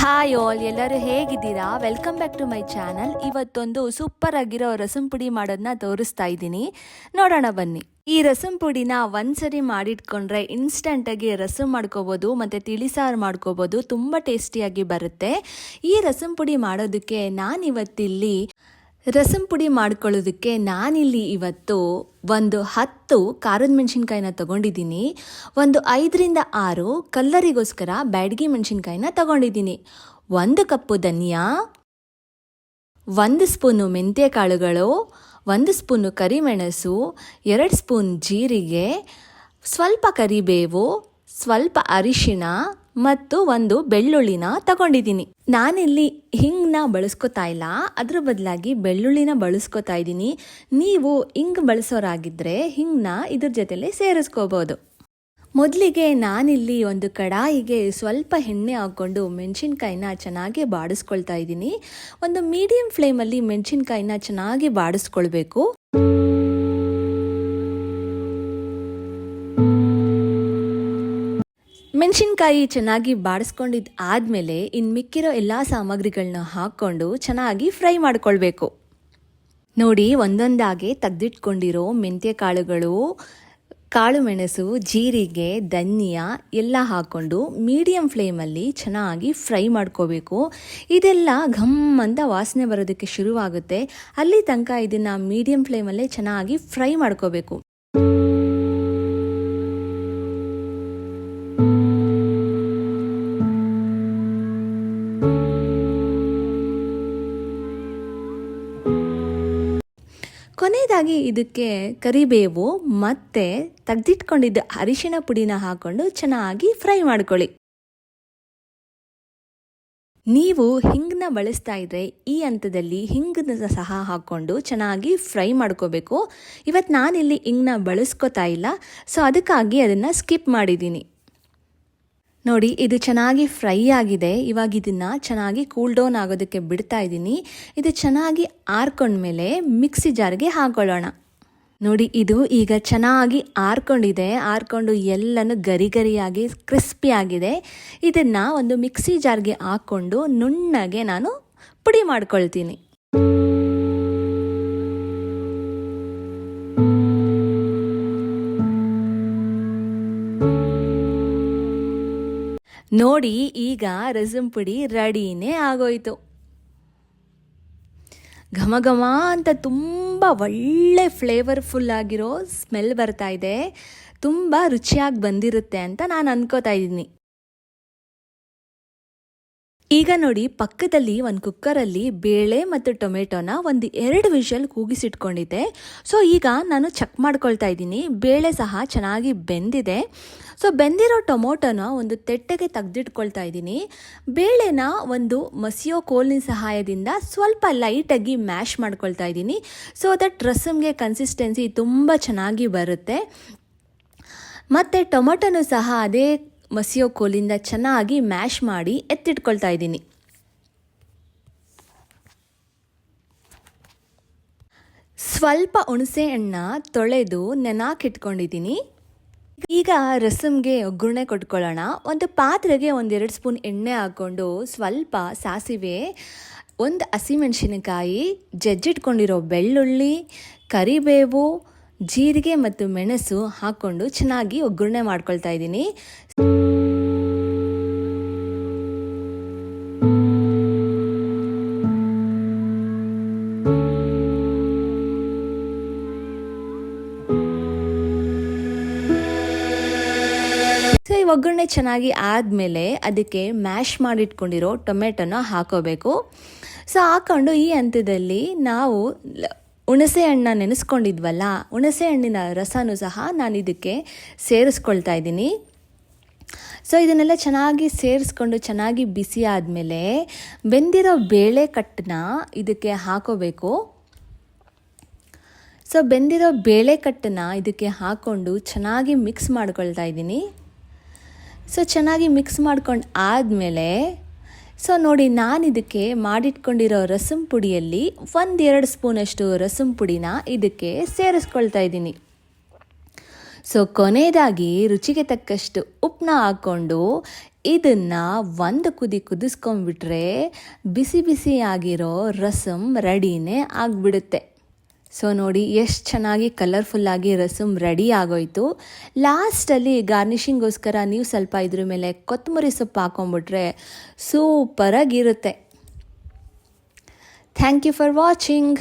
Hi all, ಎಲ್ಲರೂ ಹೇಗಿದ್ದೀರಾ? Welcome back to my channel. ಇವತ್ತೊಂದು ಸೂಪರ್ ಆಗಿರೋ ರಸಂ ಪುಡಿ ಮಾಡೋದನ್ನ ತೋರಿಸ್ತಾ ಇದ್ದೀನಿ, ನೋಡೋಣ ಬನ್ನಿ. ಈ ರಸಂ ಪುಡಿನ ಒಂದ್ಸರಿ ಮಾಡಿಟ್ಕೊಂಡ್ರೆ ಇನ್ಸ್ಟಂಟಾಗಿ ರಸಂ ಮಾಡ್ಕೋಬೋದು ಮತ್ತು ತಿಳಿಸಾರು ಮಾಡ್ಕೋಬೋದು. ತುಂಬ ಟೇಸ್ಟಿಯಾಗಿ ಬರುತ್ತೆ. ಈ ರಸಂ ಪುಡಿ ಮಾಡೋದಕ್ಕೆ ನಾನಿವತ್ತಿಲ್ಲಿ ರಸಂ ಪುಡಿ ಮಾಡ್ಕೊಳ್ಳೋದಕ್ಕೆ ನಾನಿಲ್ಲಿ ಇವತ್ತು ಒಂದು 10 ಖಾರದ ಮೆಣಸಿನ್ಕಾಯಿನ ತೊಗೊಂಡಿದ್ದೀನಿ. ಒಂದು 5ರಿಂದ 6 ಕಲ್ಲರಿಗೋಸ್ಕರ ಬ್ಯಾಡಗಿ ಮೆಣಸಿನ್ಕಾಯಿನ ತೊಗೊಂಡಿದ್ದೀನಿ. 1 ಕಪ್ಪು ಧನಿಯಾ, 1 ಸ್ಪೂನು ಮೆಂತ್ಯ ಕಾಳುಗಳು, 1 ಸ್ಪೂನು ಕರಿಮೆಣಸು, 2 ಸ್ಪೂನ್ ಜೀರಿಗೆ, ಸ್ವಲ್ಪ ಕರಿಬೇವು, ಸ್ವಲ್ಪ ಅರಿಶಿಣ ಮತ್ತು 1 ಬೆಳ್ಳುಳ್ಳಿನ ತಗೊಂಡಿದ್ದೀನಿ. ನಾನಿಲ್ಲಿ ಹಿಂಗನ್ನ ಬಳಸ್ಕೊತಾ ಇಲ್ಲ, ಅದ್ರ ಬದಲಾಗಿ ಬೆಳ್ಳುಳ್ಳಿನ ಬಳಸ್ಕೊತಾ ಇದ್ದೀನಿ. ನೀವು ಹಿಂಗ್ ಬಳಸೋರಾಗಿದ್ದರೆ ಹಿಂಗನ್ನ ಇದ್ರ ಜೊತೆಲೆ ಸೇರಿಸ್ಕೋಬೋದು. ಮೊದಲಿಗೆ ನಾನಿಲ್ಲಿ ಒಂದು ಕಡಾಯಿಗೆ ಸ್ವಲ್ಪ ಎಣ್ಣೆ ಹಾಕ್ಕೊಂಡು ಮೆಣಸಿನ್ಕಾಯಿನ ಚೆನ್ನಾಗಿ ಬಾಡಿಸ್ಕೊಳ್ತಾ ಇದ್ದೀನಿ. ಒಂದು ಮೀಡಿಯಂ ಫ್ಲೇಮಲ್ಲಿ ಮೆಣಸಿನ್ಕಾಯಿನ ಚೆನ್ನಾಗಿ ಬಾಡಿಸ್ಕೊಳ್ಬೇಕು. ಮೆಣಸಿನ್ಕಾಯಿ ಚೆನ್ನಾಗಿ ಬಾಡಿಸ್ಕೊಂಡಿದ್ದು ಆದಮೇಲೆ ಇನ್ನು ಮಿಕ್ಕಿರೋ ಎಲ್ಲ ಸಾಮಗ್ರಿಗಳನ್ನ ಹಾಕ್ಕೊಂಡು ಚೆನ್ನಾಗಿ ಫ್ರೈ ಮಾಡ್ಕೊಳ್ಬೇಕು. ನೋಡಿ, ಒಂದೊಂದಾಗಿ ತೆಗೆದಿಟ್ಕೊಂಡಿರೋ ಮೆಂತ್ಯ ಕಾಳುಗಳು, ಕಾಳು ಮೆಣಸು, ಜೀರಿಗೆ, ಧನಿಯಾ ಎಲ್ಲ ಹಾಕ್ಕೊಂಡು ಮೀಡಿಯಂ ಫ್ಲೇಮಲ್ಲಿ ಚೆನ್ನಾಗಿ ಫ್ರೈ ಮಾಡ್ಕೋಬೇಕು. ಇದೆಲ್ಲ ಘಮ್ ಅಂತ ವಾಸನೆ ಬರೋದಕ್ಕೆ ಶುರುವಾಗುತ್ತೆ. ಅಲ್ಲಿ ತನಕ ಇದನ್ನು ಮೀಡಿಯಂ ಫ್ಲೇಮಲ್ಲೇ ಚೆನ್ನಾಗಿ ಫ್ರೈ ಮಾಡ್ಕೋಬೇಕು. ಕೊನೆಯದಾಗಿ ಇದಕ್ಕೆ ಕರಿಬೇವು ಮತ್ತು ತೆಗೆದಿಟ್ಕೊಂಡಿದ್ದ ಅರಿಶಿಣ ಪುಡಿನ ಹಾಕ್ಕೊಂಡು ಚೆನ್ನಾಗಿ ಫ್ರೈ ಮಾಡ್ಕೊಳ್ಳಿ. ನೀವು ಹಿಂಗನ್ನ ಬಳಸ್ತಾ ಇದ್ರೆ ಈ ಹಂತದಲ್ಲಿ ಹಿಂಗನ್ನ ಸಹ ಹಾಕ್ಕೊಂಡು ಚೆನ್ನಾಗಿ ಫ್ರೈ ಮಾಡ್ಕೋಬೇಕು. ಇವತ್ತು ನಾನಿಲ್ಲಿ ಹಿಂಗನ್ನ ಬಳಸ್ಕೊತಾ ಇಲ್ಲ, ಸೊ ಅದಕ್ಕಾಗಿ ಅದನ್ನು ಸ್ಕಿಪ್ ಮಾಡಿದ್ದೀನಿ. ನೋಡಿ, ಇದು ಚೆನ್ನಾಗಿ ಫ್ರೈ ಆಗಿದೆ. ಇವಾಗ ಇದನ್ನು ಚೆನ್ನಾಗಿ ಕೂಲ್ ಡೌನ್ ಆಗೋದಕ್ಕೆ ಬಿಡ್ತಾ ಇದ್ದೀನಿ. ಇದು ಚೆನ್ನಾಗಿ ಆರ್ಕೊಂಡ್ಮೇಲೆ ಮಿಕ್ಸಿ ಜಾರ್ಗೆ ಹಾಕೊಳ್ಳೋಣ. ನೋಡಿ, ಇದು ಈಗ ಚೆನ್ನಾಗಿ ಆರ್ಕೊಂಡು ಎಲ್ಲನೂ ಗರಿಯಾಗಿ ಕ್ರಿಸ್ಪಿ ಆಗಿದೆ. ಇದನ್ನು ಒಂದು ಮಿಕ್ಸಿ ಜಾರ್ಗೆ ಹಾಕ್ಕೊಂಡು ನುಣ್ಣಗೆ ನಾನು ಪುಡಿ ಮಾಡ್ಕೊಳ್ತೀನಿ. ನೋಡಿ, ಈಗ ರಸಂ ಪುಡಿ ರೆಡಿನೇ ಆಗೋಯ್ತು. ಘಮ ಘಮ ಅಂತ ತುಂಬ ಒಳ್ಳೆ ಫ್ಲೇವರ್ಫುಲ್ ಆಗಿರೋ ಸ್ಮೆಲ್ ಬರ್ತಾ ಇದೆ. ತುಂಬ ರುಚಿಯಾಗಿ ಬಂದಿರುತ್ತೆ ಅಂತ ನಾನು ಅನ್ಕೋತಾ ಇದ್ದೀನಿ. ಈಗ ನೋಡಿ, ಪಕ್ಕದಲ್ಲಿ ಒಂದು ಕುಕ್ಕರಲ್ಲಿ ಬೇಳೆ ಮತ್ತು ಟೊಮೆಟೊನ ಒಂದು 2 ವಿಷಲ್ ಕೂಗಿಸಿಟ್ಕೊಂಡಿದ್ದೆ. ಸೊ ಈಗ ನಾನು ಚೆಕ್ ಮಾಡ್ಕೊಳ್ತಾ ಇದ್ದೀನಿ. ಬೇಳೆ ಸಹ ಚೆನ್ನಾಗಿ ಬೆಂದಿದೆ. ಸೊ ಬೆಂದಿರೋ ಟೊಮೊಟೊನ ಒಂದು ತೆಟ್ಟೆಗೆ ತೆಗೆದಿಟ್ಕೊಳ್ತಾ ಇದ್ದೀನಿ. ಬೇಳೆನ ಒಂದು ಮಸಿಯೋ ಕೋಲಿನ ಸಹಾಯದಿಂದ ಸ್ವಲ್ಪ ಲೈಟಾಗಿ ಮ್ಯಾಶ್ ಮಾಡ್ಕೊಳ್ತಾ ಇದ್ದೀನಿ. ಸೊ ದಟ್ ರಸಮ್ಗೆ ಕನ್ಸಿಸ್ಟೆನ್ಸಿ ತುಂಬ ಚೆನ್ನಾಗಿ ಬರುತ್ತೆ. ಮತ್ತು ಟೊಮೊಟೊನೂ ಸಹ ಅದೇ ಮಸಿಯೋ ಕೋಲಿಂದ ಚೆನ್ನಾಗಿ ಮ್ಯಾಶ್ ಮಾಡಿ ಎತ್ತಿಟ್ಕೊಳ್ತಾ ಇದ್ದೀನಿ. ಸ್ವಲ್ಪ ಹುಣಸೆ ಹಣ್ಣು ತೊಳೆದು ನೆನಾಕಿಟ್ಕೊಂಡಿದ್ದೀನಿ. ಈಗ ರಸಮ್ಗೆ ಒಗ್ಗರಣೆ ಕೊಟ್ಕೊಳ್ಳೋಣ. ಒಂದು ಪಾತ್ರೆಗೆ 1-2 ಸ್ಪೂನ್ ಎಣ್ಣೆ ಹಾಕ್ಕೊಂಡು ಸ್ವಲ್ಪ ಸಾಸಿವೆ, 1 ಹಸಿಮೆಣಸಿನಕಾಯಿ, ಜಜ್ಜಿಟ್ಕೊಂಡಿರೋ ಬೆಳ್ಳುಳ್ಳಿ, ಕರಿಬೇವು, ಜೀರಿಗೆ ಮತ್ತು ಮೆಣಸು ಹಾಕ್ಕೊಂಡು ಚೆನ್ನಾಗಿ ಒಗ್ಗರಣೆ ಮಾಡ್ಕೊಳ್ತಾ ಇದ್ದೀನಿ. ಸೊ ಈ ಒಗ್ಗರಣೆ ಚೆನ್ನಾಗಿ ಆದಮೇಲೆ ಅದಕ್ಕೆ ಮ್ಯಾಶ್ ಮಾಡಿಟ್ಕೊಂಡಿರೋ ಟೊಮೆಟೊನ ಹಾಕೋಬೇಕು. ಸೊ ಹಾಕ್ಕೊಂಡು ಈ ಹಂತದಲ್ಲಿ ನಾವು ಹುಣಸೆ ಹಣ್ಣನ್ನ ನೆನೆಸ್ಕೊಂಡಿದ್ವಲ್ಲ, ಹುಣಸೆ ಹಣ್ಣಿನ ರಸನೂ ಸಹ ನಾನು ಇದಕ್ಕೆ ಸೇರಿಸ್ಕೊಳ್ತಾ ಇದ್ದೀನಿ. ಸೊ ಇದನ್ನೆಲ್ಲ ಚೆನ್ನಾಗಿ ಸೇರಿಸ್ಕೊಂಡು ಚೆನ್ನಾಗಿ ಬಿಸಿ ಆದಮೇಲೆ ಬೆಂದಿರೋ ಬೇಳೆ ಕಟ್ಟನ್ನ ಇದಕ್ಕೆ ಹಾಕೋಬೇಕು. ಸೊ ಬೆಂದಿರೋ ಬೇಳೆ ಕಟ್ಟನ್ನ ಇದಕ್ಕೆ ಹಾಕ್ಕೊಂಡು ಚೆನ್ನಾಗಿ ಮಿಕ್ಸ್ ಮಾಡ್ಕೊಳ್ತಾ ಇದ್ದೀನಿ. ಸೊ ಚೆನ್ನಾಗಿ ಮಿಕ್ಸ್ ಮಾಡ್ಕೊಂಡು ಆದಮೇಲೆ ಸೊ ನೋಡಿ, ನಾನು ಇದಕ್ಕೆ ಮಾಡಿಟ್ಕೊಂಡಿರೋ ರಸಂ ಪುಡಿಯಲ್ಲಿ 1-2 ಸ್ಪೂನಷ್ಟು ರಸಂ ಪುಡಿನ ಇದಕ್ಕೆ ಸೇರಿಸ್ಕೊಳ್ತಾ ಇದ್ದೀನಿ. ಸೊ ಕೊನೆಯದಾಗಿ ರುಚಿಗೆ ತಕ್ಕಷ್ಟು ಉಪ್ಪನ್ನ ಹಾಕ್ಕೊಂಡು ಇದನ್ನು ಒಂದು ಕುದಿಸ್ಕೊಂಡ್ಬಿಟ್ರೆ ಬಿಸಿ ಬಿಸಿಯಾಗಿರೋ ರಸಮ್ ರೆಡಿನೇ ಆಗಿಬಿಡುತ್ತೆ. ಸೊ ನೋಡಿ ಎಷ್ಟು ಚೆನ್ನಾಗಿ ಕಲರ್ಫುಲ್ಲಾಗಿ ರಸಮ್ ರೆಡಿ ಆಗೋಯ್ತು. ಲಾಸ್ಟಲ್ಲಿ ಗಾರ್ನಿಷಿಂಗೋಸ್ಕರ ನೀವು ಸ್ವಲ್ಪ ಇದ್ರ ಮೇಲೆ ಕೊತ್ತಂಬರಿ ಸೊಪ್ಪು ಹಾಕೊಂಡ್ಬಿಟ್ರೆ ಸೂಪರಾಗಿರುತ್ತೆ. Thank you for watching.